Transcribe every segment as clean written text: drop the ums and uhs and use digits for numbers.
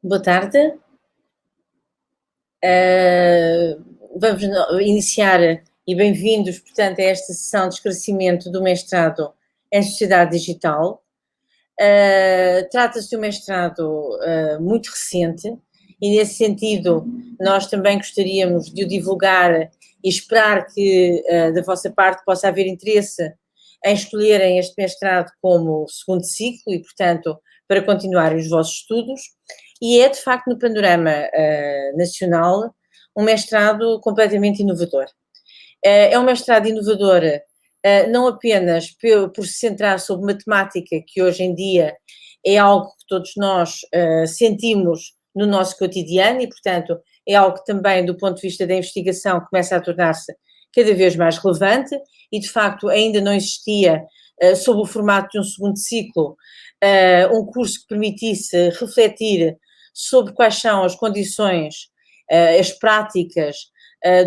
Boa tarde. Vamos iniciar e bem-vindos, portanto, a esta sessão de esclarecimento do mestrado em Sociedade Digital. Trata-se de um mestrado muito recente e, nesse sentido, nós também gostaríamos de o divulgar e esperar que, da vossa parte, possa haver interesse em escolherem este mestrado como segundo ciclo e, portanto, para continuarem os vossos estudos. E é, de facto, no panorama nacional, um mestrado completamente inovador. É um mestrado inovador não apenas por se centrar sobre matemática, que hoje em dia é algo que todos nós sentimos no nosso cotidiano e, portanto, é algo que também, do ponto de vista da investigação, começa a tornar-se cada vez mais relevante e, de facto, ainda não existia, sob o formato de um segundo ciclo, um curso que permitisse refletir sobre quais são as condições, as práticas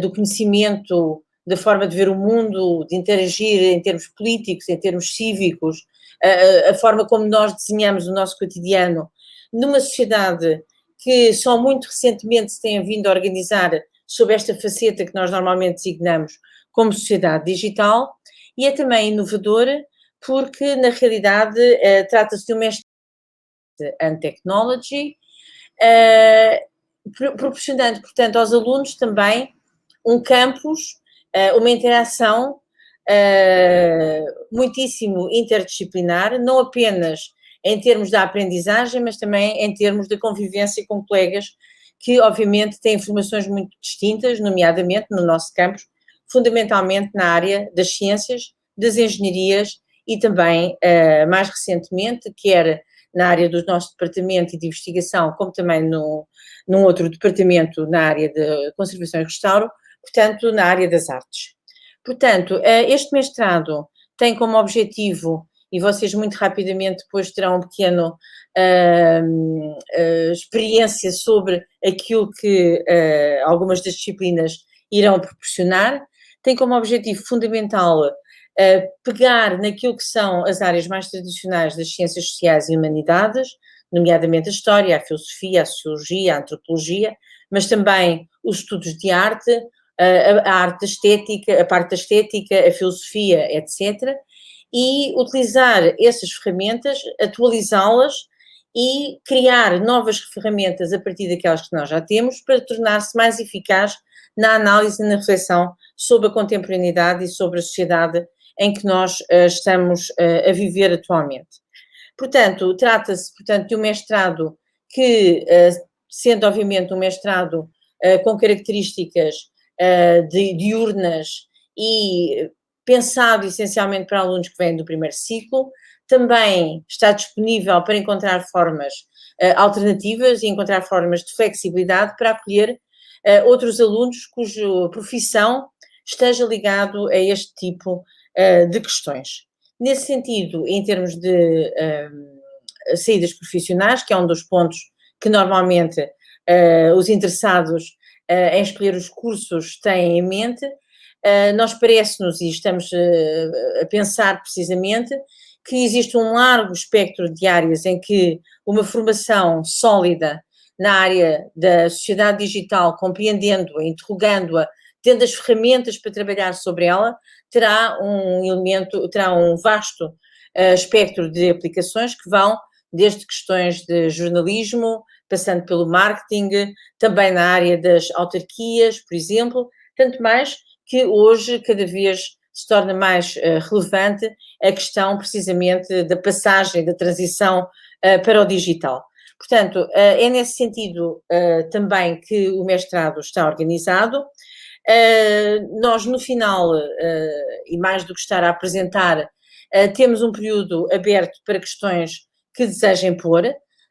do conhecimento, da forma de ver o mundo, de interagir em termos políticos, em termos cívicos, a forma como nós desenhamos o nosso cotidiano numa sociedade que só muito recentemente se tem vindo a organizar sob esta faceta que nós normalmente designamos como sociedade digital, e é também inovador porque, na realidade, trata-se de um mestre and Technology, proporcionando, portanto, aos alunos também um campus, uma interação muitíssimo interdisciplinar, não apenas em termos da aprendizagem, mas também em termos da convivência com colegas que, obviamente, têm formações muito distintas, nomeadamente no nosso campus, fundamentalmente na área das ciências, das engenharias e também, mais recentemente, quer na área do nosso departamento de investigação, como também num outro departamento na área de conservação e restauro, portanto, na área das artes. Portanto, este mestrado tem como objetivo, e vocês muito rapidamente depois terão um pequeno experiência sobre aquilo que algumas das disciplinas irão proporcionar, tem como objetivo fundamental pegar naquilo que são as áreas mais tradicionais das ciências sociais e humanidades, nomeadamente a história, a filosofia, a sociologia, a antropologia, mas também os estudos de arte, a arte estética, a parte da estética, a filosofia, etc. E utilizar essas ferramentas, atualizá-las e criar novas ferramentas a partir daquelas que nós já temos para tornar-se mais eficaz na análise e na reflexão sobre a contemporaneidade e sobre a sociedade em que nós estamos a viver atualmente. Portanto, trata-se, portanto, de um mestrado que, sendo obviamente um mestrado com características diurnas e pensado essencialmente para alunos que vêm do primeiro ciclo, também está disponível para encontrar formas alternativas e encontrar formas de flexibilidade para acolher outros alunos cuja profissão esteja ligado a este tipo de questões. Nesse sentido, em termos de saídas profissionais, que é um dos pontos que normalmente os interessados em escolher os cursos têm em mente, nós parece-nos, e estamos a pensar precisamente, que existe um largo espectro de áreas em que uma formação sólida na área da sociedade digital, compreendendo-a, interrogando-a, tendo as ferramentas para trabalhar sobre ela, terá um vasto espectro de aplicações que vão desde questões de jornalismo, passando pelo marketing, também na área das autarquias, por exemplo, tanto mais que hoje cada vez se torna mais relevante a questão precisamente da passagem, da transição para o digital. Portanto, é nesse sentido também que o mestrado está organizado. Nós, no final, e mais do que estar a apresentar, temos um período aberto para questões que desejem pôr.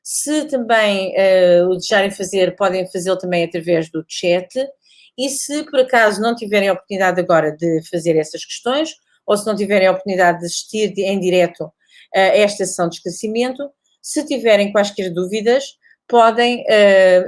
Se também o desejarem fazer, podem fazê-lo também através do chat. E se por acaso não tiverem a oportunidade agora de fazer essas questões, ou se não tiverem a oportunidade de assistir em direto a esta sessão de esclarecimento, se tiverem quaisquer dúvidas, podem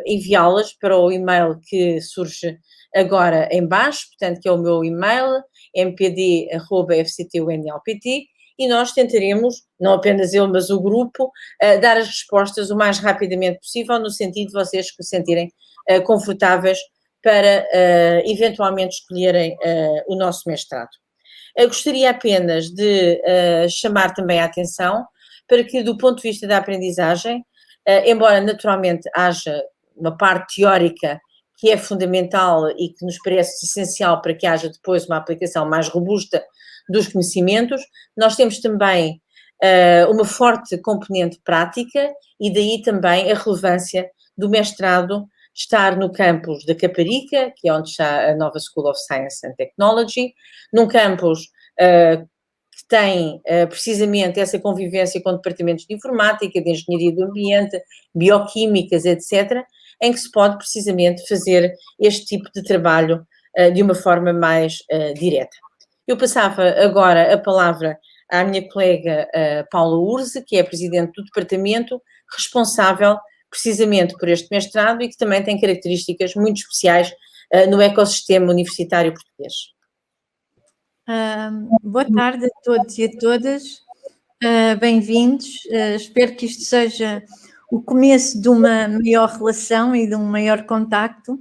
enviá-las para o e-mail que surge agora em baixo, portanto, que é o meu e-mail, mpd@fctunlpt, e nós tentaremos, não apenas eu, mas o grupo, dar as respostas o mais rapidamente possível, no sentido de vocês se sentirem confortáveis para eventualmente escolherem o nosso mestrado. Gostaria apenas de chamar também a atenção para que, do ponto de vista da aprendizagem, embora naturalmente haja uma parte teórica que é fundamental e que nos parece essencial para que haja depois uma aplicação mais robusta dos conhecimentos, nós temos também uma forte componente prática e daí também a relevância do mestrado estar no campus da Caparica, que é onde está a nova School of Science and Technology, num campus que tem precisamente essa convivência com departamentos de informática, de engenharia do ambiente, bioquímicas, etc., em que se pode precisamente fazer este tipo de trabalho de uma forma mais direta. Eu passava agora a palavra à minha colega Paula Urze, que é a presidente do departamento, responsável precisamente por este mestrado e que também tem características muito especiais no ecossistema universitário português. Boa tarde a todos e a todas, bem-vindos. Espero que isto seja o começo de uma maior relação e de um maior contacto.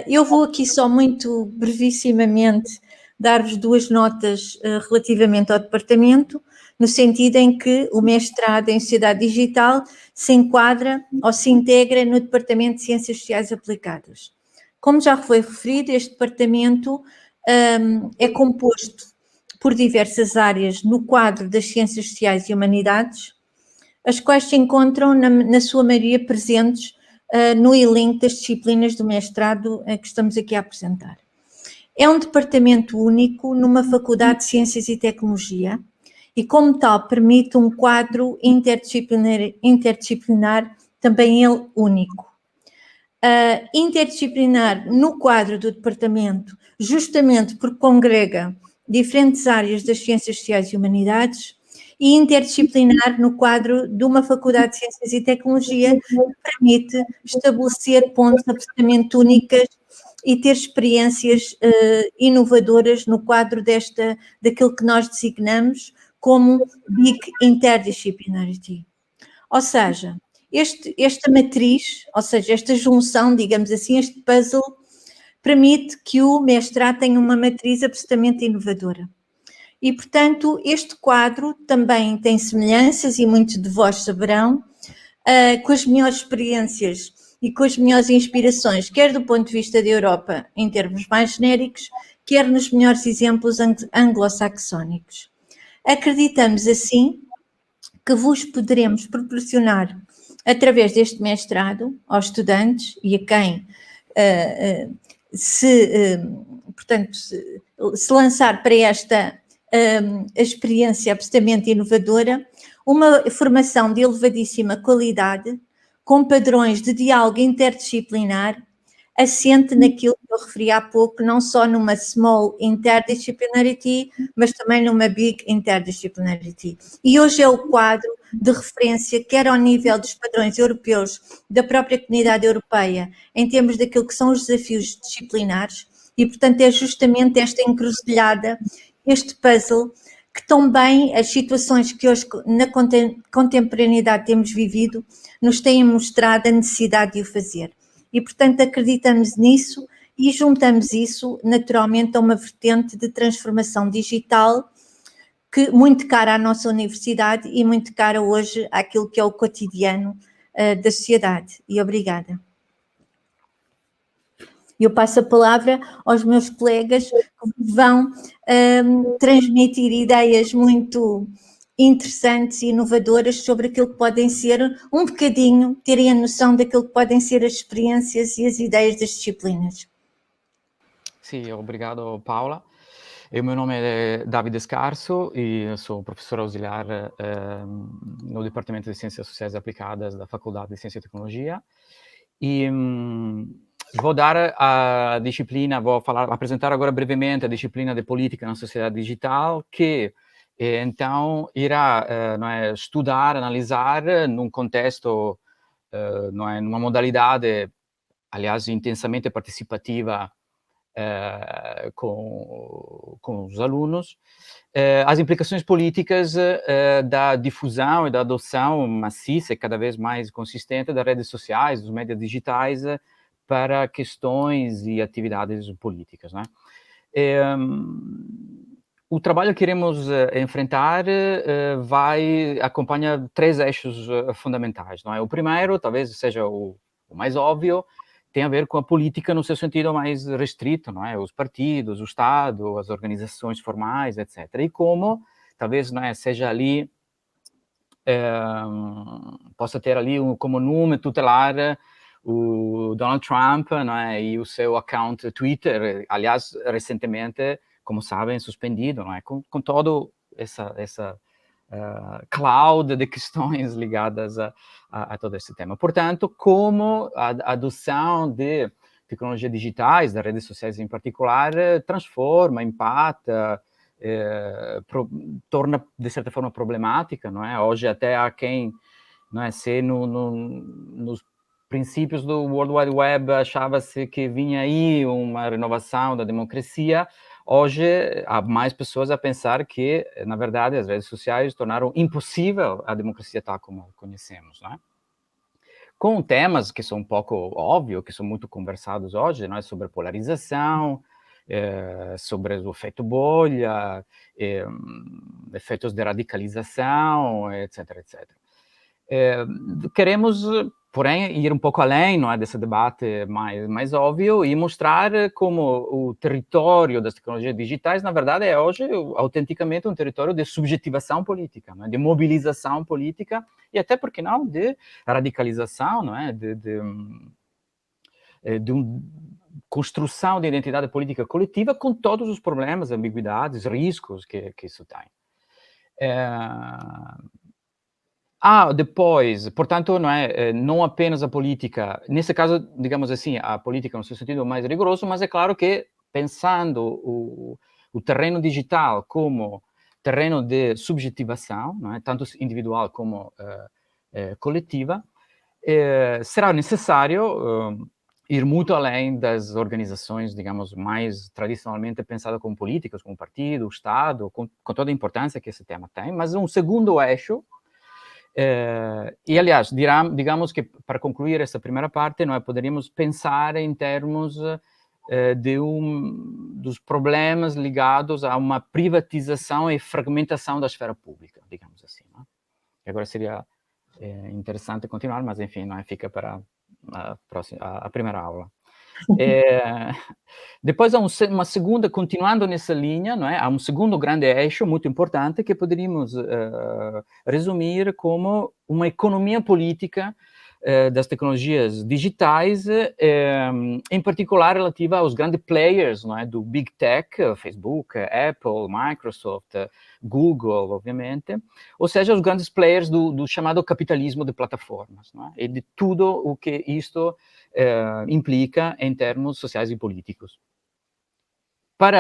Eu vou aqui só muito brevissimamente dar-vos 2 notas relativamente ao departamento, no sentido em que o mestrado em Sociedade Digital se enquadra ou se integra no Departamento de Ciências Sociais Aplicadas. Como já foi referido, este departamento é composto por diversas áreas no quadro das Ciências Sociais e Humanidades, as quais se encontram, na sua maioria, presentes no elenco das disciplinas do mestrado que estamos aqui a apresentar. É um departamento único numa Faculdade de Ciências e Tecnologia e, como tal, permite um quadro interdisciplinar também ele único. Interdisciplinar no quadro do departamento, justamente porque congrega diferentes áreas das Ciências Sociais e Humanidades, e interdisciplinar no quadro de uma Faculdade de Ciências e Tecnologia que permite estabelecer pontes absolutamente únicas e ter experiências inovadoras no quadro daquilo que nós designamos como Big Interdisciplinarity. Ou seja, esta matriz, ou seja, esta junção, digamos assim, este puzzle, permite que o mestrado tenha uma matriz absolutamente inovadora. E, portanto, este quadro também tem semelhanças, e muitos de vós saberão, com as melhores experiências e com as melhores inspirações, quer do ponto de vista da Europa, em termos mais genéricos, quer nos melhores exemplos anglo-saxónicos. Acreditamos, assim, que vos poderemos proporcionar, através deste mestrado, aos estudantes e a quem se lançar para esta experiência absolutamente inovadora, uma formação de elevadíssima qualidade, com padrões de diálogo interdisciplinar, assente naquilo que eu referi há pouco, não só numa small interdisciplinarity, mas também numa big interdisciplinarity. E hoje é o quadro de referência, quer ao nível dos padrões europeus, da própria comunidade europeia, em termos daquilo que são os desafios disciplinares, e, portanto, é justamente esta encruzilhada, este puzzle, que também as situações que hoje, na contemporaneidade, temos vivido, nos têm mostrado a necessidade de o fazer. E, portanto, acreditamos nisso e juntamos isso, naturalmente, a uma vertente de transformação digital que muito cara à nossa universidade e muito cara hoje àquilo que é o cotidiano da sociedade. E obrigada. Eu passo a palavra aos meus colegas que vão transmitir ideias muito interessantes e inovadoras sobre aquilo que podem ser, um bocadinho, terem a noção daquilo que podem ser as experiências e as ideias das disciplinas. Sim, obrigado, Paula. O meu nome é Davide Scarso e sou professor auxiliar no Departamento de Ciências Sociais Aplicadas da Faculdade de Ciência e Tecnologia. E vou dar a disciplina, apresentar agora brevemente a disciplina de Política na Sociedade Digital, que então irá estudar, analisar num contexto, numa modalidade, aliás, intensamente participativa, com os alunos, as implicações políticas da difusão e da adoção maciça e cada vez mais consistente das redes sociais, dos meios digitais, para questões e atividades políticas, né? O trabalho que queremos enfrentar acompanha 3 eixos fundamentais, não é? O primeiro, talvez seja o mais óbvio, tem a ver com a política no seu sentido mais restrito, não é? Os partidos, o Estado, as organizações formais, etc. E como, talvez, não é, seja ali, possa ter ali como número tutelar o Donald Trump, não é? E o seu account Twitter, aliás, recentemente, como sabem, suspendido, não é? Com todo essa cloud de questões ligadas a todo esse tema. Portanto, como a adoção de tecnologias digitais, das redes sociais em particular, transforma, impacta, torna, de certa forma, problemática, não é? Hoje até há quem, não é, se nos princípios do World Wide Web achava-se que vinha aí uma renovação da democracia, hoje há mais pessoas a pensar que, na verdade, as redes sociais tornaram impossível a democracia tal como a conhecemos, não é? Com temas que são um pouco óbvios, que são muito conversados hoje, não é? Sobre polarização, sobre o efeito bolha, efeitos de radicalização, etc, etc. Queremos, porém, ir um pouco além, não é, desse debate mais óbvio e mostrar como o território das tecnologias digitais, na verdade, é hoje autenticamente um território de subjetivação política, não é, de mobilização política e até, por que não, de radicalização, não é, de construção de identidade política coletiva com todos os problemas, ambiguidades, riscos que isso tem. Depois, portanto, não apenas a política, nesse caso, digamos assim, a política no seu sentido mais rigoroso, mas é claro que pensando o terreno digital como terreno de subjetivação, não é? Tanto individual como coletiva, será necessário ir muito além das organizações, digamos, mais tradicionalmente pensadas como políticas, como partido, o Estado, com toda a importância que esse tema tem, mas um segundo eixo. E, aliás, digamos que, para concluir essa primeira parte, nós poderíamos pensar em termos dos problemas ligados a uma privatização e fragmentação da esfera pública, digamos assim. Não é? Agora seria interessante continuar, mas, enfim, não é? Fica para a primeira aula. Depois há uma segunda, continuando nessa linha, não é? Há um segundo grande eixo muito importante que poderíamos resumir como uma economia política das tecnologias digitais, em particular relativa aos grandes players, não é? Do Big Tech, Facebook, Apple, Microsoft, Google, obviamente, ou seja, os grandes players do chamado capitalismo de plataformas, não é? E de tudo o que isto implica em termos sociais e políticos. Por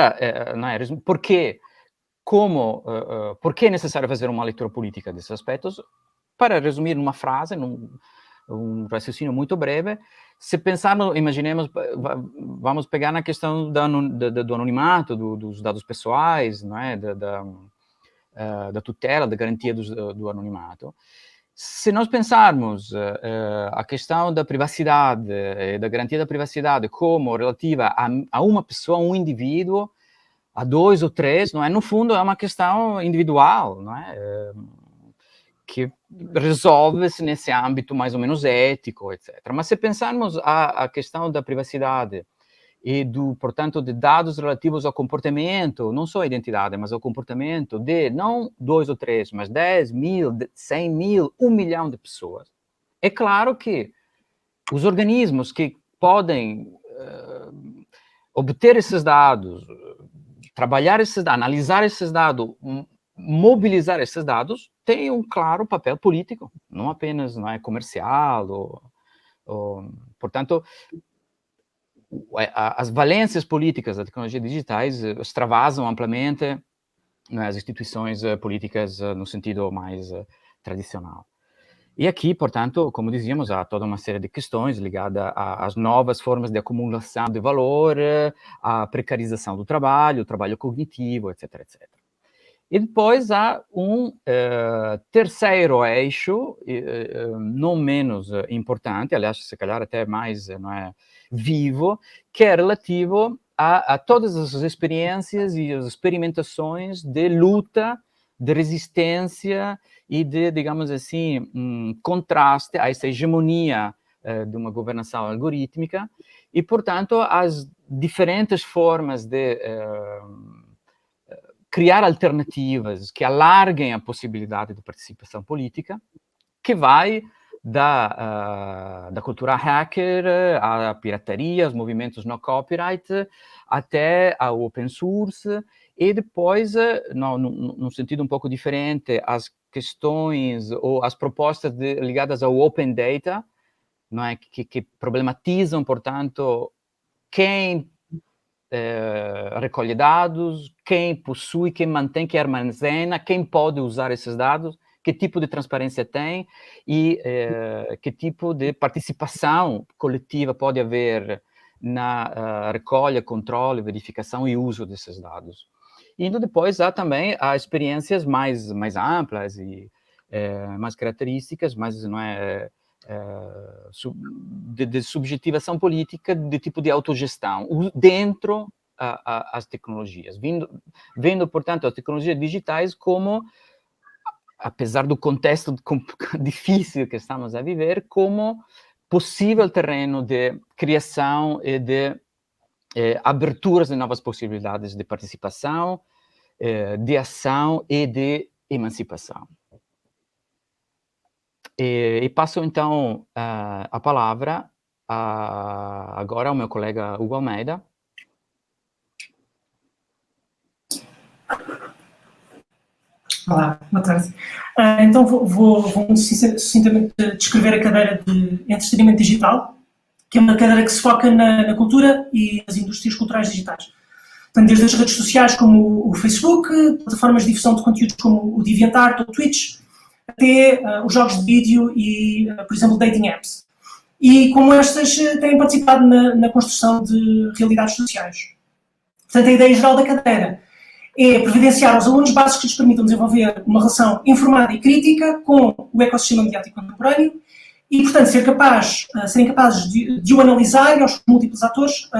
que é necessário fazer uma leitura política desses aspectos? Para resumir numa frase, um raciocínio muito breve, se pensarmos, imaginemos, vamos pegar na questão do anonimato, dos dados pessoais, não é? Da tutela, da garantia do anonimato. Se nós pensarmos a questão da privacidade, da garantia da privacidade como relativa a uma pessoa, a um indivíduo, a 2 ou 3, não é? No fundo, é uma questão individual, não é? Que resolve-se nesse âmbito mais ou menos ético, etc. Mas se pensarmos a questão da privacidade e portanto, de dados relativos ao comportamento, não só a identidade, mas ao comportamento de não 2 ou 3, mas 10 mil, 100 mil, 1 milhão de pessoas, é claro que os organismos que podem obter esses dados, trabalhar esses dados, analisar esses dados, mobilizar esses dados, têm um claro papel político, não apenas comercial, portanto, as valências políticas das tecnologias digitais extravasam amplamente, né, as instituições políticas no sentido mais tradicional. E aqui, portanto, como dizíamos, há toda uma série de questões ligadas às novas formas de acumulação de valor, à precarização do trabalho, o trabalho cognitivo, etc, etc. E depois há um terceiro eixo, não menos importante, aliás, se calhar até mais vivo, que é relativo a todas as experiências e as experimentações de luta, de resistência e de, digamos assim, contraste a essa hegemonia de uma governação algorítmica e, portanto, as diferentes formas de criar alternativas que alarguem a possibilidade de participação política, que vai da cultura hacker, à pirataria, aos movimentos no copyright, até ao open source, e depois, num sentido um pouco diferente, as questões ou as propostas ligadas ao open data, não é? que problematizam, portanto, quem recolhe dados, quem possui, quem mantém, quem armazena, quem pode usar esses dados, que tipo de transparência tem e que tipo de participação coletiva pode haver na recolha, controle, verificação e uso desses dados. Indo depois há também as experiências mais amplas e mais características, mais de subjetivação política, de tipo de autogestão, dentro as tecnologias. Vendo, portanto, as tecnologias digitais como, apesar do contexto difícil que estamos a viver, como possível terreno de criação e de aberturas de novas possibilidades de participação, de ação e de emancipação. E passo, então, a palavra agora ao meu colega Hugo Almeida. Olá, boa tarde. Então vou sucintamente descrever a cadeira de entretenimento digital, que é uma cadeira que se foca na cultura e nas indústrias culturais digitais. Portanto, desde as redes sociais como o Facebook, plataformas de difusão de conteúdos como o DeviantArt ou o Twitch, até os jogos de vídeo e, por exemplo, dating apps. E como estas têm participado na construção de realidades sociais. Portanto, a ideia geral da cadeira é providenciar aos alunos bases que lhes permitam desenvolver uma relação informada e crítica com o ecossistema mediático contemporâneo e, portanto, serem capazes de o analisar aos múltiplos atores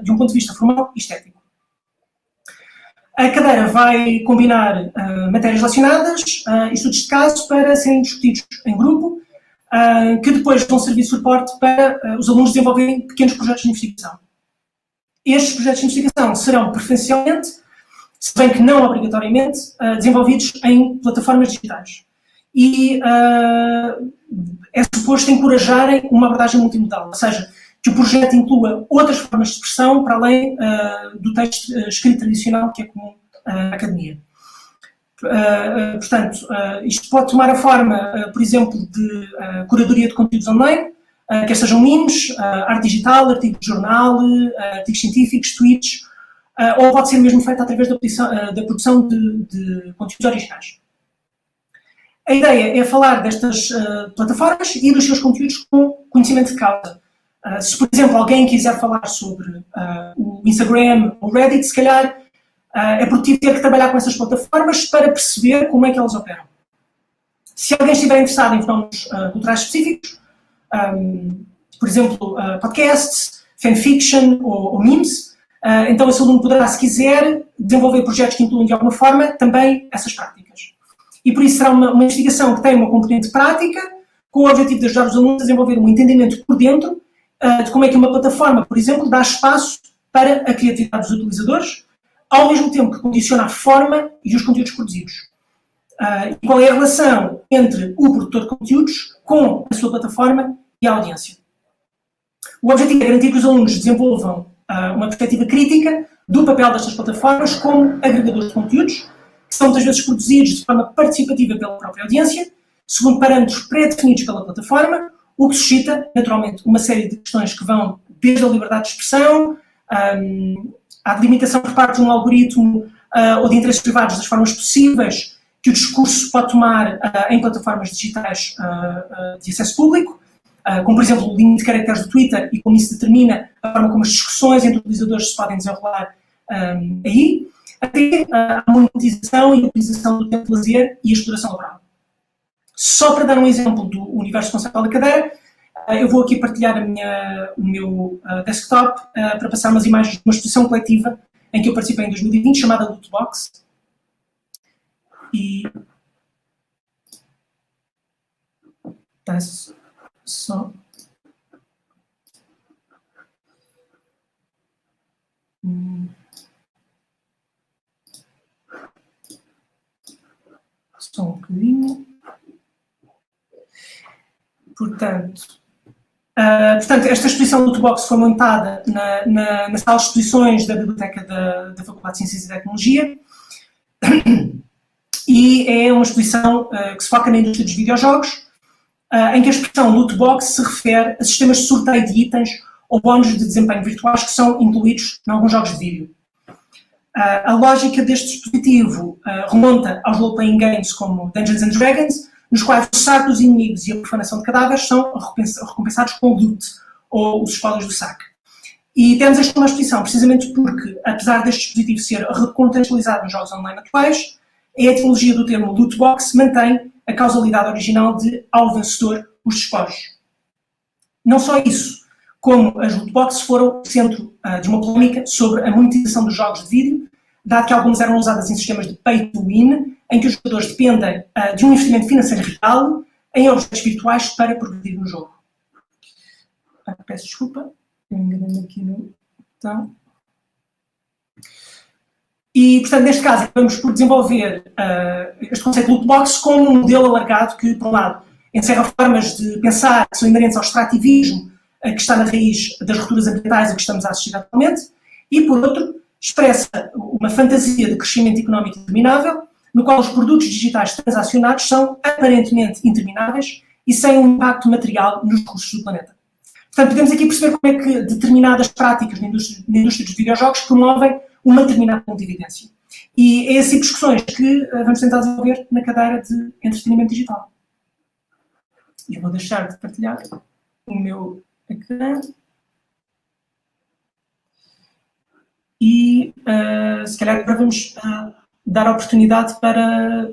de um ponto de vista formal e estético. A cadeira vai combinar matérias relacionadas e estudos de caso para serem discutidos em grupo, que depois vão servir de suporte para os alunos desenvolverem pequenos projetos de investigação. Estes projetos de investigação serão preferencialmente, se bem que não obrigatoriamente, desenvolvidos em plataformas digitais. E é suposto encorajarem uma abordagem multimodal, ou seja, que o projeto inclua outras formas de expressão para além do texto escrito tradicional que é comum à academia. Portanto, isto pode tomar a forma, por exemplo, de curadoria de conteúdos online, quer sejam memes, arte digital, artigos de jornal, artigos científicos, tweets, ou pode ser mesmo feita através da produção de conteúdos originais. A ideia é falar destas plataformas e dos seus conteúdos com conhecimento de causa. Se, por exemplo, alguém quiser falar sobre o Instagram ou o Reddit, se calhar é produtivo ter que trabalhar com essas plataformas para perceber como é que elas operam. Se alguém estiver interessado em fenómenos culturais específicos, por exemplo, podcasts, fanfiction ou memes, então esse aluno poderá, se quiser, desenvolver projetos que incluam de alguma forma também essas práticas. E por isso será uma investigação que tem uma componente prática, com o objetivo de ajudar os alunos a desenvolver um entendimento por dentro de como é que uma plataforma, por exemplo, dá espaço para a criatividade dos utilizadores, ao mesmo tempo que condiciona a forma e os conteúdos produzidos. E qual é a relação entre o produtor de conteúdos com a sua plataforma e a audiência. O objetivo é garantir que os alunos desenvolvam uma perspectiva crítica do papel destas plataformas como agregadores de conteúdos, que são muitas vezes produzidos de forma participativa pela própria audiência, segundo parâmetros pré-definidos pela plataforma, o que suscita, naturalmente, uma série de questões que vão desde a liberdade de expressão, à delimitação por parte de um algoritmo ou de interesses privados das formas possíveis que o discurso pode tomar em plataformas digitais de acesso público, como por exemplo o limite de caracteres do Twitter e como isso determina a forma como as discussões entre utilizadores se podem desenrolar aí, até a monetização e a utilização do tempo de lazer e a exploração laboral. Só para dar um exemplo do universo conceptual da cadeira, eu vou aqui partilhar o meu desktop para passar umas imagens de uma exposição coletiva em que eu participei em 2020, chamada Lootbox. E tá só. Só um bocadinho. Portanto, esta exposição do Lootbox foi montada na sala de exposições da Biblioteca da Faculdade de Ciências e Tecnologia e é uma exposição que se foca na indústria dos videojogos, em que a expressão Lootbox se refere a sistemas de sorteio de itens ou bónus de desempenho virtuais que são incluídos em alguns jogos de vídeo. A lógica deste dispositivo remonta aos role-playing games como Dungeons & Dragons, nos quais o saque dos inimigos e a profanação de cadáveres são recompensados com loot, ou os espólios do saque. E temos esta uma exposição precisamente porque, apesar deste dispositivo ser recontextualizado nos jogos online atuais, a etimologia do termo lootbox mantém a causalidade original de ao vencedor os despojos. Não só isso, como as lootboxes foram o centro de uma polémica sobre a monetização dos jogos de vídeo, dado que algumas eram usadas em sistemas de pay to win, em que os jogadores dependem de um investimento financeiro real em objetos virtuais para progredir no jogo. Peço desculpa, eu enganei-me aqui no botão. E, portanto, neste caso, acabamos por desenvolver este conceito de lootbox como um modelo alargado que, por um lado, encerra formas de pensar que são inerentes ao extrativismo que está na raiz das rupturas ambientais a que estamos a assistir atualmente, e, por outro, expressa uma fantasia de crescimento económico interminável, no qual os produtos digitais transacionados são aparentemente intermináveis e sem um impacto material nos recursos do planeta. Portanto, podemos aqui perceber como é que determinadas práticas na indústria dos videojogos promovem uma determinada dividência. E é esse tipo de discussões que vamos tentar desenvolver na cadeira de entretenimento digital. Eu vou deixar de partilhar o meu ecrã. E se calhar agora vamos dar a oportunidade para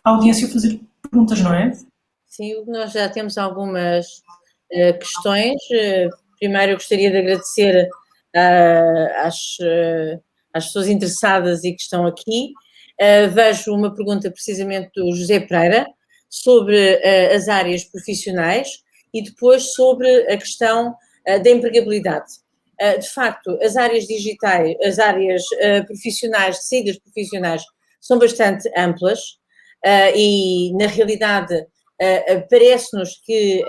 a audiência fazer perguntas, não é? Sim, nós já temos algumas questões. Primeiro eu gostaria de agradecer às pessoas interessadas e que estão aqui. Vejo uma pergunta precisamente do José Pereira sobre as áreas profissionais e depois sobre a questão da empregabilidade. De facto, as áreas digitais, as áreas profissionais, de saídas profissionais, são bastante amplas e, na realidade, parece-nos que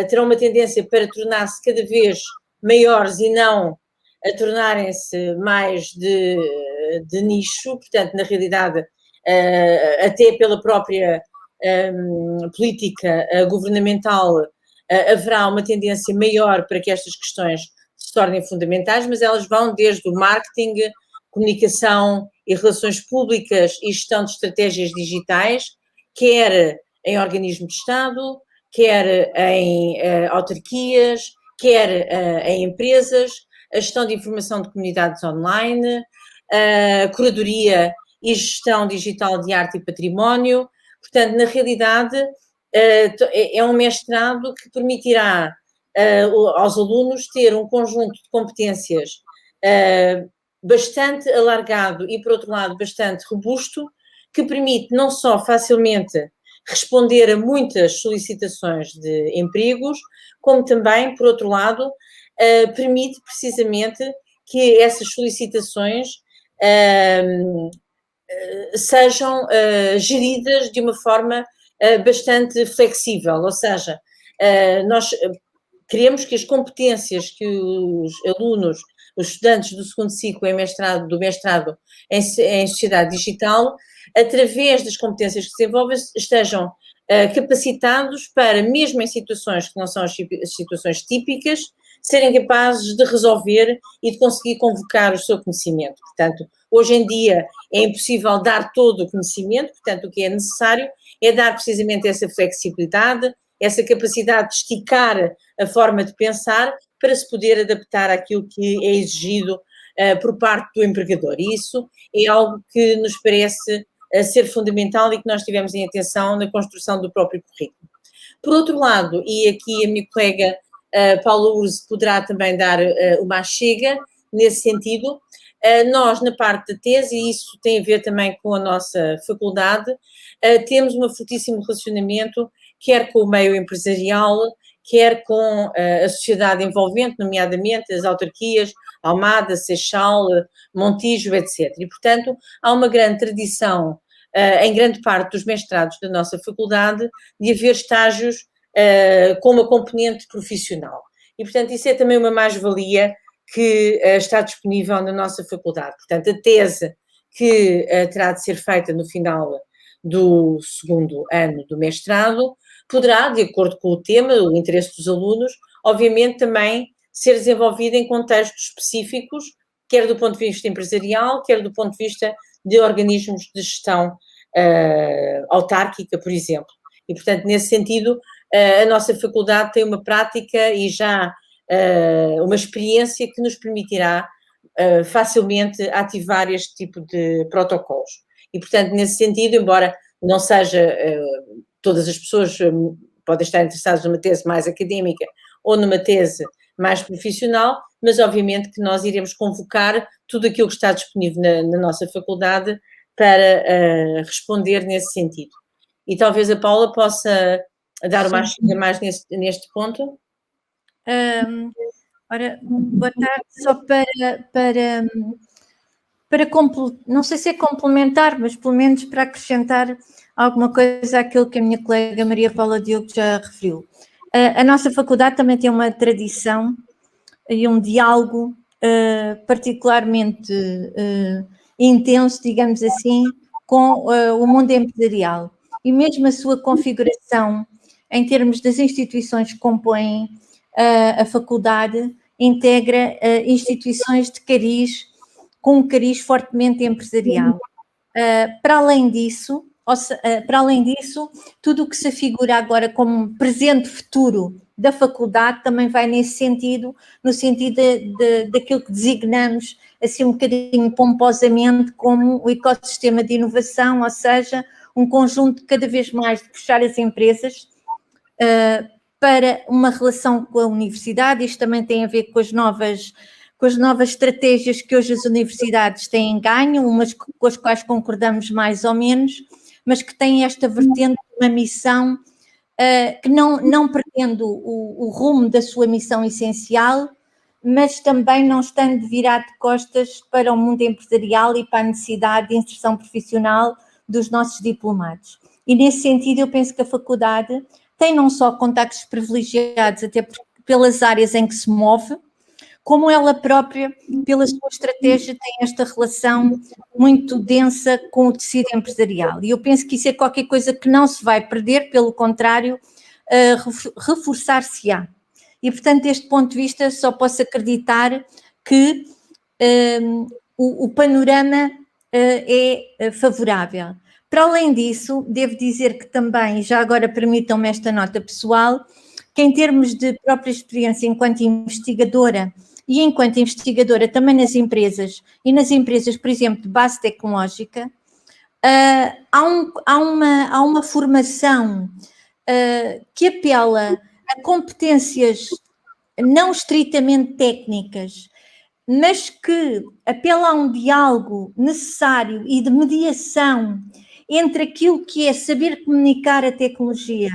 terão uma tendência para tornar-se cada vez maiores e não a tornarem-se mais de nicho, portanto, na realidade, até pela própria política governamental, haverá uma tendência maior para que estas questões se tornem fundamentais, mas elas vão desde o marketing, comunicação e relações públicas e gestão de estratégias digitais, quer em organismos de Estado, quer em autarquias, quer em empresas, a gestão de informação de comunidades online, a curadoria e gestão digital de arte e património. Portanto, na realidade, é um mestrado que permitirá aos alunos ter um conjunto de competências bastante alargado e, por outro lado, bastante robusto, que permite não só facilmente responder a muitas solicitações de empregos, como também, por outro lado, permite precisamente que essas solicitações sejam geridas de uma forma bastante flexível, ou seja, nós queremos que as competências que os alunos, os estudantes do segundo ciclo do mestrado em Sociedade Digital, através das competências que desenvolvem, estejam capacitados para, mesmo em situações que não são as situações típicas, serem capazes de resolver e de conseguir convocar o seu conhecimento. Portanto, hoje em dia é impossível dar todo o conhecimento, portanto, o que é necessário é dar precisamente essa flexibilidade, essa capacidade de esticar a forma de pensar para se poder adaptar àquilo que é exigido por parte do empregador. E isso é algo que nos parece ser fundamental e que nós tivemos em atenção na construção do próprio currículo. Por outro lado, e aqui a minha colega Paula Urze poderá também dar uma chega nesse sentido, nós na parte da tese, e isso tem a ver também com a nossa faculdade, temos um fortíssimo relacionamento, quer com o meio empresarial, quer com a sociedade envolvente, nomeadamente as autarquias, Almada, Seixal, Montijo, etc. E, portanto, há uma grande tradição, em grande parte dos mestrados da nossa faculdade, de haver estágios com uma componente profissional. E, portanto, isso é também uma mais-valia que está disponível na nossa faculdade. Portanto, a tese que terá de ser feita no final do segundo ano do mestrado poderá, de acordo com o tema, o interesse dos alunos, obviamente também ser desenvolvida em contextos específicos, quer do ponto de vista empresarial, quer do ponto de vista de organismos de gestão autárquica, por exemplo. E, portanto, nesse sentido, a nossa faculdade tem uma prática e já uma experiência que nos permitirá facilmente ativar este tipo de protocolos. E, portanto, nesse sentido, embora não seja todas as pessoas podem estar interessadas numa tese mais académica ou numa tese mais profissional, mas obviamente que nós iremos convocar tudo aquilo que está disponível na nossa faculdade para responder nesse sentido. E talvez a Paula possa dar uma ajuda mais neste ponto. Ora, boa tarde, só para não sei se é complementar, mas pelo menos para acrescentar alguma coisa àquilo que a minha colega Maria Paula Diogo já referiu. A nossa faculdade também tem uma tradição e um diálogo particularmente intenso, digamos assim, com o mundo empresarial. E mesmo a sua configuração, em termos das instituições que compõem a faculdade, integra instituições de cariz, com um cariz fortemente empresarial. Para além disso, tudo o que se afigura agora como presente futuro da faculdade também vai nesse sentido, no sentido daquilo que designamos assim um bocadinho pomposamente como o ecossistema de inovação, ou seja, um conjunto cada vez mais de puxar as empresas para uma relação com a universidade. Isto também tem a ver com as novas estratégias que hoje as universidades têm ganho, umas com as quais concordamos mais ou menos, mas que têm esta vertente de uma missão que não perdendo o rumo da sua missão essencial, mas também não estando de virar de costas para o mundo empresarial e para a necessidade de inserção profissional dos nossos diplomados. E nesse sentido eu penso que a faculdade tem não só contactos privilegiados, até pelas áreas em que se move, como ela própria, pela sua estratégia, tem esta relação muito densa com o tecido empresarial. E eu penso que isso é qualquer coisa que não se vai perder, pelo contrário, reforçar-se-á. E, portanto, deste ponto de vista, só posso acreditar que o panorama é favorável. Para além disso, devo dizer que também, já agora permitam-me esta nota pessoal, que em termos de própria experiência enquanto investigadora e enquanto investigadora também nas empresas, e nas empresas, por exemplo, de base tecnológica, há uma formação que apela a competências não estritamente técnicas, mas que apela a um diálogo necessário e de mediação entre aquilo que é saber comunicar a tecnologia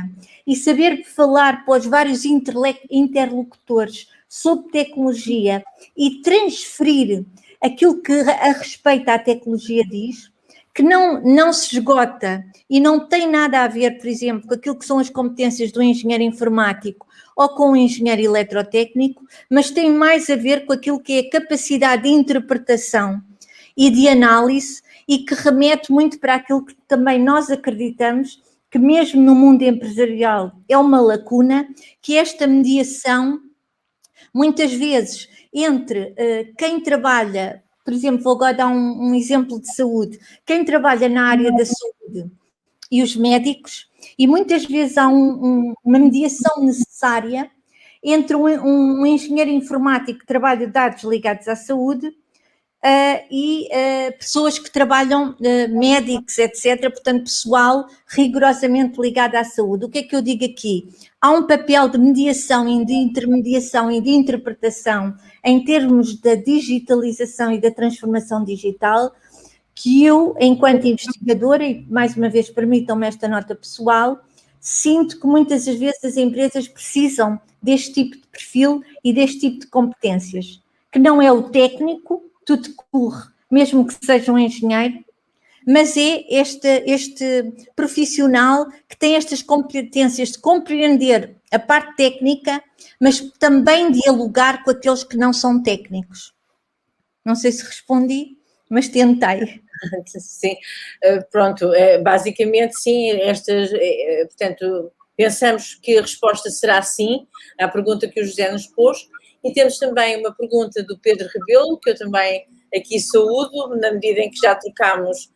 e saber falar para os vários interlocutores sobre tecnologia e transferir aquilo que a respeito à tecnologia diz, que não se esgota e não tem nada a ver, por exemplo, com aquilo que são as competências do engenheiro informático ou com o engenheiro eletrotécnico, mas tem mais a ver com aquilo que é a capacidade de interpretação e de análise e que remete muito para aquilo que também nós acreditamos que mesmo no mundo empresarial é uma lacuna, que é esta mediação muitas vezes entre quem trabalha, por exemplo, vou agora dar um exemplo de saúde, quem trabalha na área da saúde e os médicos, e muitas vezes há uma mediação necessária entre um engenheiro informático que trabalha dados ligados à saúde e pessoas que trabalham, médicos, etc., portanto, pessoal rigorosamente ligado à saúde. O que é que eu digo aqui? Há um papel de mediação e de intermediação e de interpretação em termos da digitalização e da transformação digital que eu, enquanto investigadora, e mais uma vez permitam-me esta nota pessoal, sinto que muitas das vezes as empresas precisam deste tipo de perfil e deste tipo de competências, que não é o técnico, tudo corre, mesmo que seja um engenheiro, mas é este profissional que tem estas competências de compreender a parte técnica, mas também dialogar com aqueles que não são técnicos. Não sei se respondi, mas tentei. Sim, pronto, basicamente sim, portanto, pensamos que a resposta será sim, à pergunta que o José nos pôs, e temos também uma pergunta do Pedro Rebelo, que eu também aqui saúdo, na medida em que já trocámos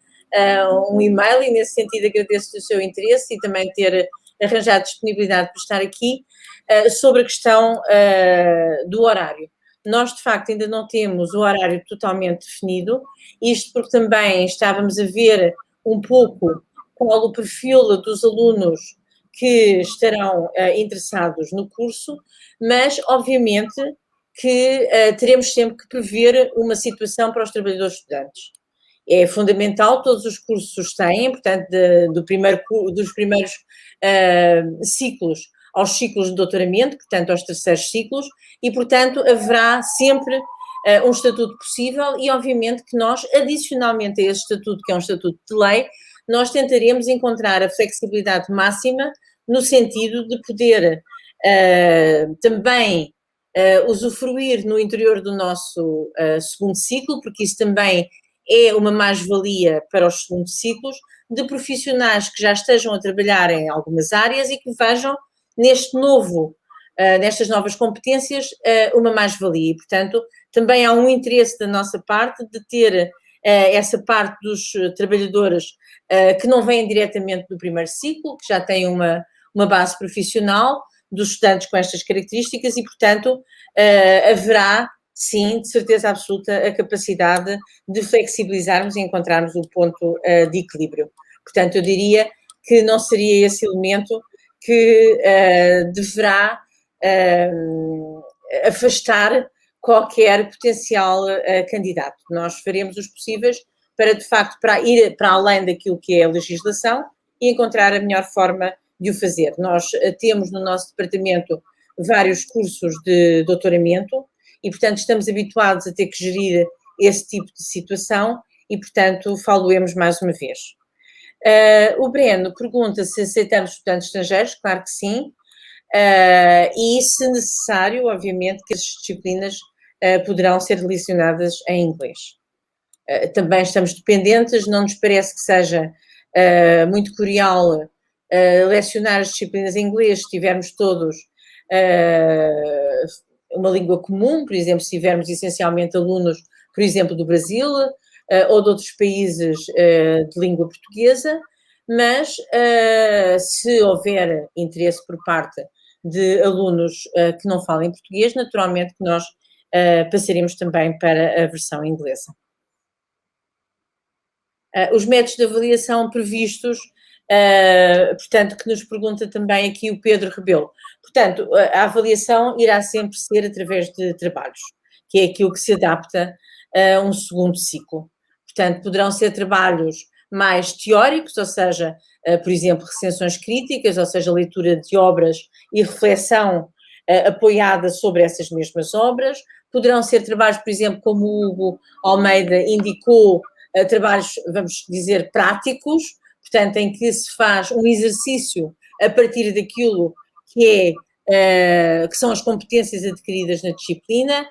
um e-mail, e nesse sentido agradeço o seu interesse e também ter arranjado disponibilidade para estar aqui, sobre a questão do horário. Nós, de facto, ainda não temos o horário totalmente definido, isto porque também estávamos a ver um pouco qual o perfil dos alunos que estarão interessados no curso, mas, obviamente, que teremos sempre que prever uma situação para os trabalhadores estudantes. É fundamental, todos os cursos têm, portanto, dos primeiros ciclos aos ciclos de doutoramento, portanto, aos terceiros ciclos, e, portanto, haverá sempre um estatuto possível e, obviamente, que nós, adicionalmente a esse estatuto, que é um estatuto de lei, nós tentaremos encontrar a flexibilidade máxima no sentido de poder também usufruir no interior do nosso segundo ciclo, porque isso também é uma mais-valia para os segundos ciclos, de profissionais que já estejam a trabalhar em algumas áreas e que vejam nestas novas competências, uma mais-valia. E, portanto, também há um interesse da nossa parte de ter essa parte dos trabalhadores que não vêm diretamente do primeiro ciclo, que já têm uma base profissional, dos estudantes com estas características e, portanto, haverá, sim, de certeza absoluta, a capacidade de flexibilizarmos e encontrarmos o ponto de equilíbrio. Portanto, eu diria que não seria esse elemento que deverá afastar qualquer potencial candidato. Nós faremos os possíveis para, de facto, para ir para além daquilo que é a legislação e encontrar a melhor forma de o fazer. Nós temos no nosso departamento vários cursos de doutoramento e, portanto, estamos habituados a ter que gerir esse tipo de situação e, portanto, falo-emos mais uma vez. O Breno pergunta se aceitamos estudantes estrangeiros, claro que sim, e se necessário, obviamente, que as disciplinas poderão ser lecionadas em inglês. Também estamos dependentes, não nos parece que seja muito cordial lecionar as disciplinas em inglês se tivermos todos uma língua comum, por exemplo, se tivermos essencialmente alunos, por exemplo, do Brasil ou de outros países de língua portuguesa, mas se houver interesse por parte de alunos que não falem português, naturalmente que nós passaremos também para a versão inglesa. Os métodos de avaliação previstos, portanto, que nos pergunta também aqui o Pedro Rebelo. Portanto, a avaliação irá sempre ser através de trabalhos, que é aquilo que se adapta a um segundo ciclo. Portanto, poderão ser trabalhos mais teóricos, ou seja, por exemplo, recensões críticas, ou seja, leitura de obras e reflexão apoiada sobre essas mesmas obras. Poderão ser trabalhos, por exemplo, como o Hugo Almeida indicou, trabalhos, vamos dizer, práticos, portanto, em que se faz um exercício a partir daquilo que são as competências adquiridas na disciplina,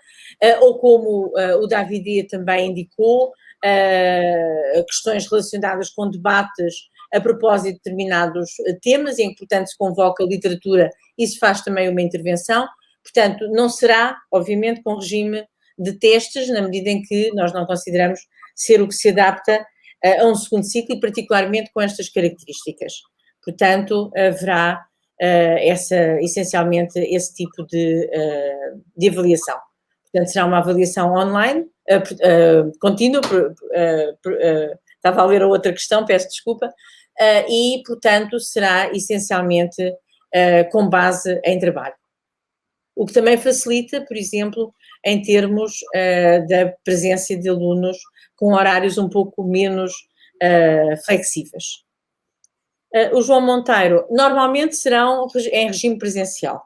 ou como o David também indicou, questões relacionadas com debates a propósito de determinados temas, em que, portanto, se convoca a literatura e se faz também uma intervenção. Portanto, não será, obviamente, com regime de testes, na medida em que nós não consideramos ser o que se adapta a um segundo ciclo e particularmente com estas características. Portanto, haverá essencialmente esse tipo de avaliação. Portanto, será uma avaliação online, contínua, estava a ler a outra questão, peço desculpa, e, portanto, será essencialmente com base em trabalho. O que também facilita, por exemplo, em termos da presença de alunos com horários um pouco menos flexíveis. O João Monteiro, normalmente serão em regime presencial.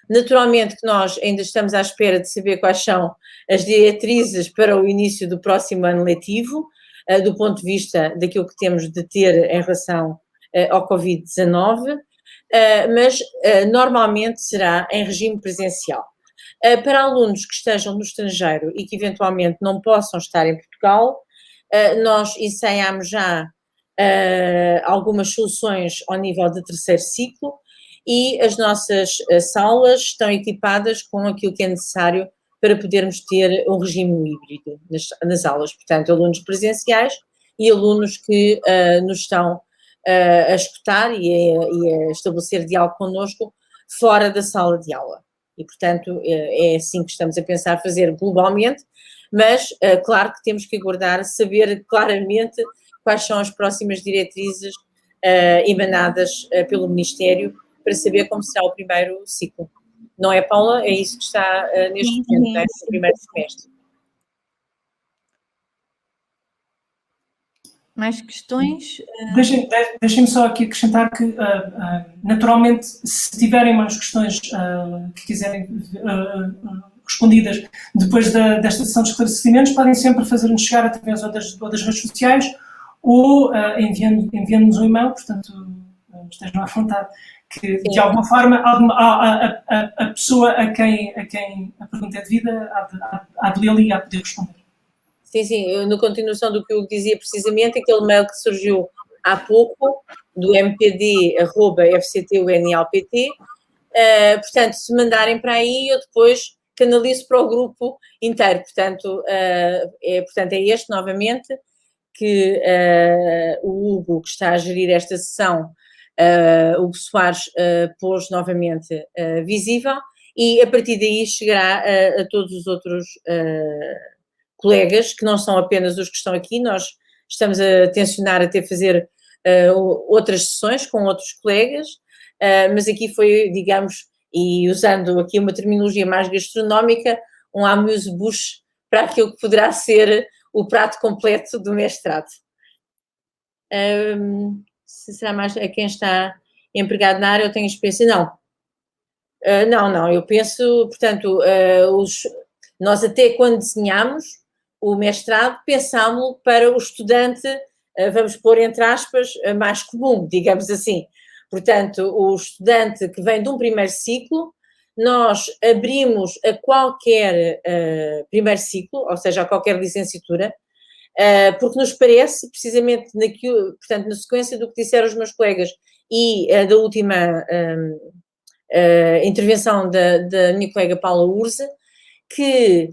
Naturalmente que nós ainda estamos à espera de saber quais são as diretrizes para o início do próximo ano letivo, do ponto de vista daquilo que temos de ter em relação ao Covid-19, mas normalmente será em regime presencial. Para alunos que estejam no estrangeiro e que eventualmente não possam estar em Portugal, nós ensaiamos já algumas soluções ao nível de terceiro ciclo e as nossas salas estão equipadas com aquilo que é necessário para podermos ter um regime híbrido nas aulas, portanto, alunos presenciais e alunos que nos estão a escutar e a estabelecer diálogo connosco fora da sala de aula. E, portanto, é assim que estamos a pensar fazer globalmente, mas claro que temos que aguardar, saber claramente quais são as próximas diretrizes emanadas pelo Ministério para saber como será o primeiro ciclo. Não é, Paula? É isso que está neste momento, no primeiro semestre. Mais questões? Deixem-me só aqui acrescentar que, naturalmente, se tiverem mais questões que quiserem respondidas depois desta sessão de esclarecimentos, podem sempre fazer-nos chegar através ou das redes sociais ou enviando-nos um e-mail, portanto, estejam à vontade, que de alguma forma a pessoa a quem a pergunta é devida há de lê-la e há de poder responder. Sim, na continuação do que eu dizia precisamente, aquele mail que surgiu há pouco, do mpd@fctunlpt, portanto, se mandarem para aí, eu depois canalizo para o grupo inteiro, portanto, é este novamente que o Hugo, que está a gerir esta sessão, Hugo Soares, pôs novamente visível e a partir daí chegará a todos os outros colegas, que não são apenas os que estão aqui, nós estamos a tencionar até fazer outras sessões com outros colegas, mas aqui foi, digamos, e usando aqui uma terminologia mais gastronómica, um amuse-bouche para aquilo que poderá ser o prato completo do mestrado. Se será mais a quem está empregado na área, eu tenho experiência? Não, eu penso, portanto, nós até quando desenhamos o mestrado, pensámos para o estudante, vamos pôr entre aspas, mais comum, digamos assim. Portanto, o estudante que vem de um primeiro ciclo, nós abrimos a qualquer primeiro ciclo, ou seja, a qualquer licenciatura, porque nos parece, precisamente naquilo, portanto, na sequência do que disseram os meus colegas e da última intervenção da minha colega Paula Urza, que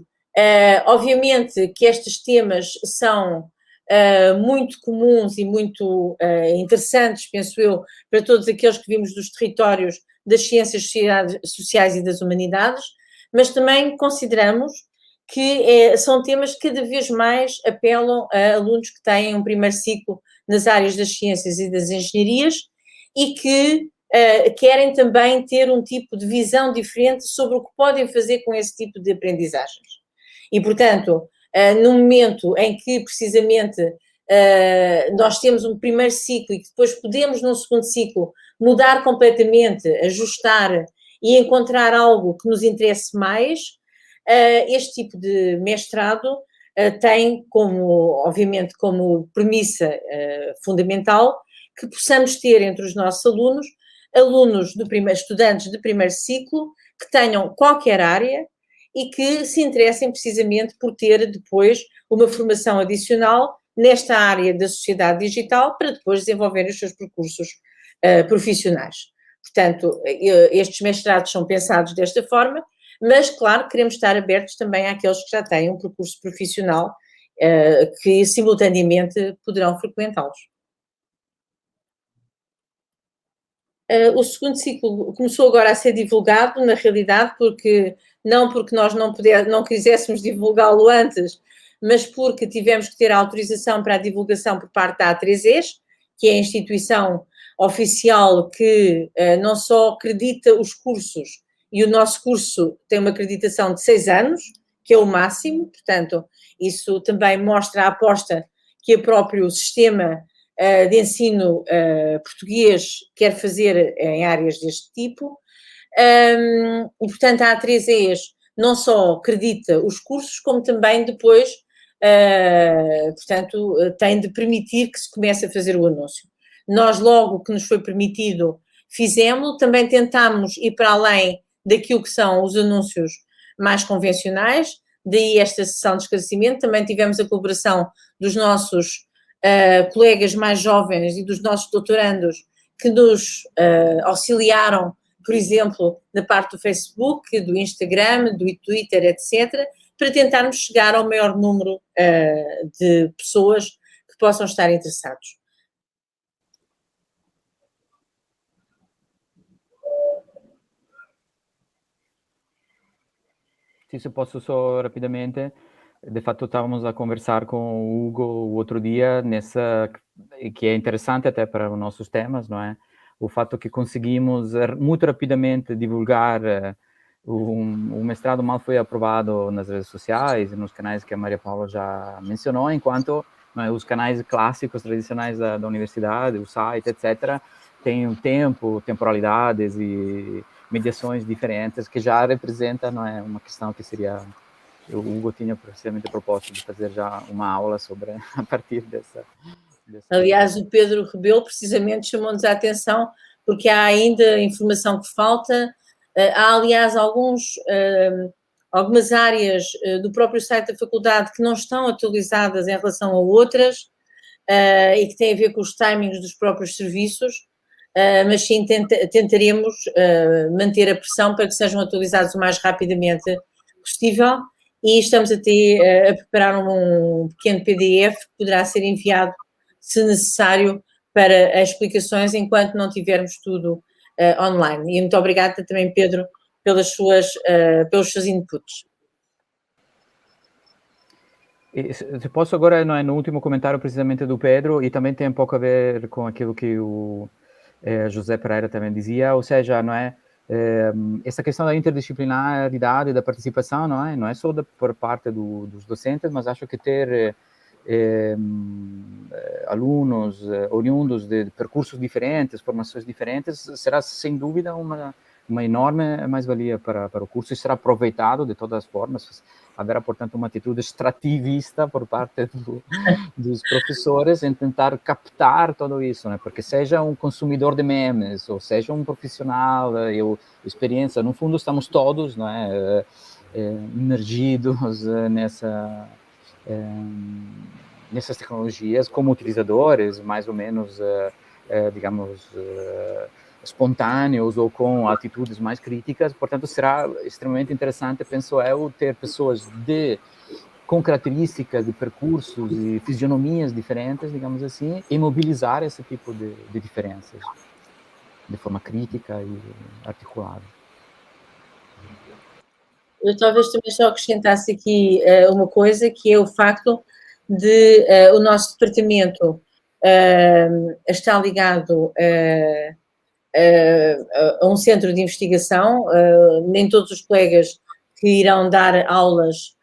obviamente que estes temas são muito comuns e muito interessantes, penso eu, para todos aqueles que vimos dos territórios das ciências sociais e das humanidades, mas também consideramos que são temas que cada vez mais apelam a alunos que têm um primeiro ciclo nas áreas das ciências e das engenharias e que querem também ter um tipo de visão diferente sobre o que podem fazer com esse tipo de aprendizagens. E, portanto, no momento em que, precisamente, nós temos um primeiro ciclo e que depois podemos, num segundo ciclo, mudar completamente, ajustar e encontrar algo que nos interesse mais, este tipo de mestrado tem obviamente, como premissa fundamental que possamos ter entre os nossos alunos estudantes de primeiro ciclo que tenham qualquer área e que se interessem precisamente por ter depois uma formação adicional nesta área da sociedade digital para depois desenvolverem os seus percursos profissionais. Portanto, estes mestrados são pensados desta forma, mas, claro, queremos estar abertos também àqueles que já têm um percurso profissional que simultaneamente poderão frequentá-los. O segundo ciclo começou agora a ser divulgado, na realidade, porque nós não quiséssemos divulgá-lo antes, mas porque tivemos que ter a autorização para a divulgação por parte da A3Es, que é a instituição oficial que não só acredita os cursos, e o nosso curso tem uma acreditação de 6 anos, que é o máximo, portanto, isso também mostra a aposta que o próprio sistema de ensino português quer fazer em áreas deste tipo. E, portanto, a A3Es não só acredita os cursos, como também depois, portanto, tem de permitir que se comece a fazer o anúncio. Nós, logo que nos foi permitido, fizemos, também tentámos ir para além daquilo que são os anúncios mais convencionais, daí esta sessão de esclarecimento. Também tivemos a colaboração dos nossos colegas mais jovens e dos nossos doutorandos que nos auxiliaram, por exemplo, na parte do Facebook, do Instagram, do Twitter, etc., para tentarmos chegar ao maior número de pessoas que possam estar interessados. Sì, se posso só rapidamente, de fato estávamos a conversar com o Hugo o outro dia, que é interessante até para os nossos temas, não é? O fato que conseguimos muito rapidamente divulgar o mestrado mal foi aprovado nas redes sociais e nos canais que a Maria Paula já mencionou, enquanto os canais clássicos, tradicionais da universidade, o site, etc., têm um tempo, temporalidades e mediações diferentes que já representa, não é, uma questão que seria... O Hugo tinha precisamente proposto de fazer já uma aula sobre, a partir dessa... Aliás, o Pedro Rebelo precisamente chamou-nos a atenção, porque há ainda informação que falta. Há, aliás, algumas áreas do próprio site da faculdade que não estão atualizadas em relação a outras e que têm a ver com os timings dos próprios serviços, mas sim tentaremos manter a pressão para que sejam atualizados o mais rapidamente possível, e estamos até a preparar um pequeno PDF que poderá ser enviado, se necessário, para as explicações, enquanto não tivermos tudo online. E muito obrigada também, Pedro, pelos seus inputs. Se posso agora, não é, no último comentário precisamente do Pedro, e também tem um pouco a ver com aquilo que o José Pereira também dizia, ou seja, não é, essa questão da interdisciplinaridade, da participação, não é só por parte dos docentes, mas acho que ter alunos oriundos de percursos diferentes, formações diferentes, será sem dúvida uma enorme mais-valia para o curso e será aproveitado de todas as formas. Haverá, portanto, uma atitude extrativista por parte dos professores em tentar captar tudo isso, né? Porque seja um consumidor de memes, ou seja um profissional, experiência, no fundo estamos todos, não é, imergidos nessas tecnologias como utilizadores, mais ou menos, digamos, espontâneos ou com atitudes mais críticas. Portanto, será extremamente interessante, penso eu, ter pessoas com características de percursos e fisionomias diferentes, digamos assim, e mobilizar esse tipo de diferenças de forma crítica e articulada. Eu talvez também só acrescentasse aqui uma coisa, que é o facto de o nosso departamento está ligado a um centro de investigação. Nem todos os colegas que irão dar aulas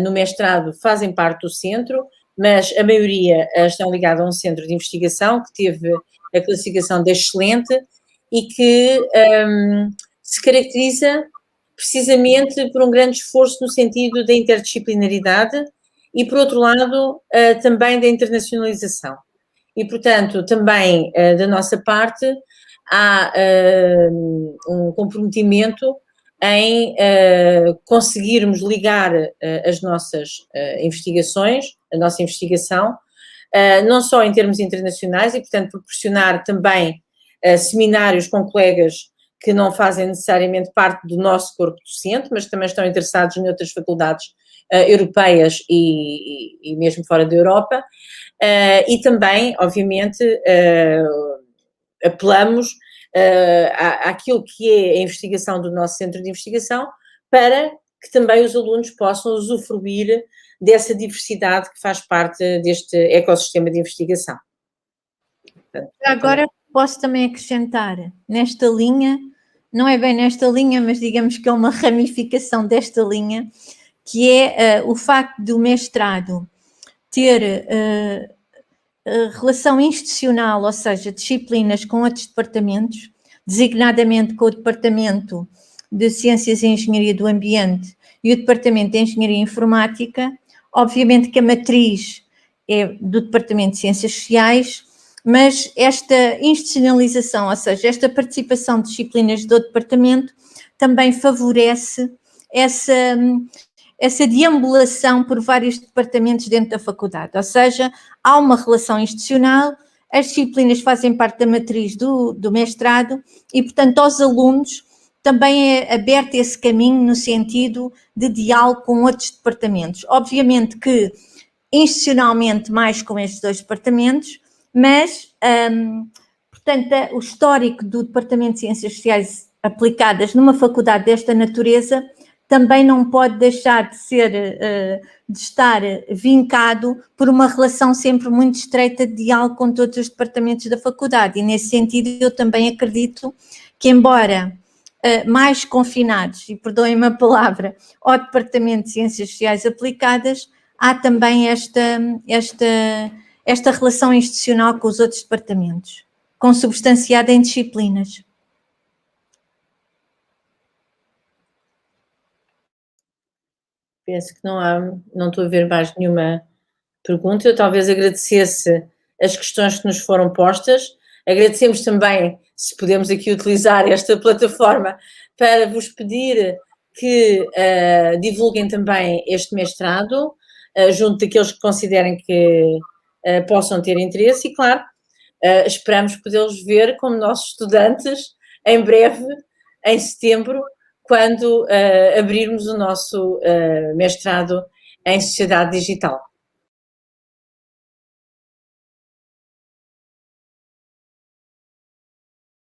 no mestrado fazem parte do centro, mas a maioria estão ligados a um centro de investigação que teve a classificação de excelente e que se caracteriza precisamente por um grande esforço no sentido da interdisciplinaridade e, por outro lado, também da internacionalização. E, portanto, também da nossa parte, há um comprometimento em conseguirmos ligar as nossas investigações, a nossa investigação, não só em termos internacionais e, portanto, proporcionar também seminários com colegas que não fazem necessariamente parte do nosso corpo docente, mas também estão interessados em outras faculdades europeias e mesmo fora da Europa, e também, obviamente, apelamos àquilo que é a investigação do nosso centro de investigação para que também os alunos possam usufruir dessa diversidade que faz parte deste ecossistema de investigação. Portanto, agora posso também acrescentar, nesta linha, não é bem nesta linha, mas digamos que é uma ramificação desta linha, que é o facto do mestrado ter relação institucional, ou seja, disciplinas com outros departamentos, designadamente com o Departamento de Ciências e Engenharia do Ambiente e o Departamento de Engenharia Informática. Obviamente que a matriz é do Departamento de Ciências Sociais, mas esta institucionalização, ou seja, esta participação de disciplinas do departamento também favorece essa deambulação por vários departamentos dentro da faculdade, ou seja, há uma relação institucional, as disciplinas fazem parte da matriz do mestrado e, portanto, aos alunos também é aberto esse caminho no sentido de diálogo com outros departamentos. Obviamente que institucionalmente mais com estes dois departamentos, mas, portanto, o histórico do Departamento de Ciências Sociais aplicadas numa faculdade desta natureza também não pode deixar de estar vincado por uma relação sempre muito estreita de diálogo com todos os departamentos da faculdade. E, nesse sentido, eu também acredito que, embora mais confinados, e perdoem-me a palavra, ao Departamento de Ciências Sociais aplicadas, há também esta relação institucional com os outros departamentos, consubstanciada em disciplinas. Penso que não estou a ver mais nenhuma pergunta. Eu talvez agradecesse as questões que nos foram postas. Agradecemos também, se podemos aqui utilizar esta plataforma, para vos pedir que divulguem também este mestrado, junto daqueles que considerem que possam ter interesse e, claro, esperamos podê-los ver como nossos estudantes em breve, em setembro, quando abrirmos o nosso mestrado em Sociedade Digital.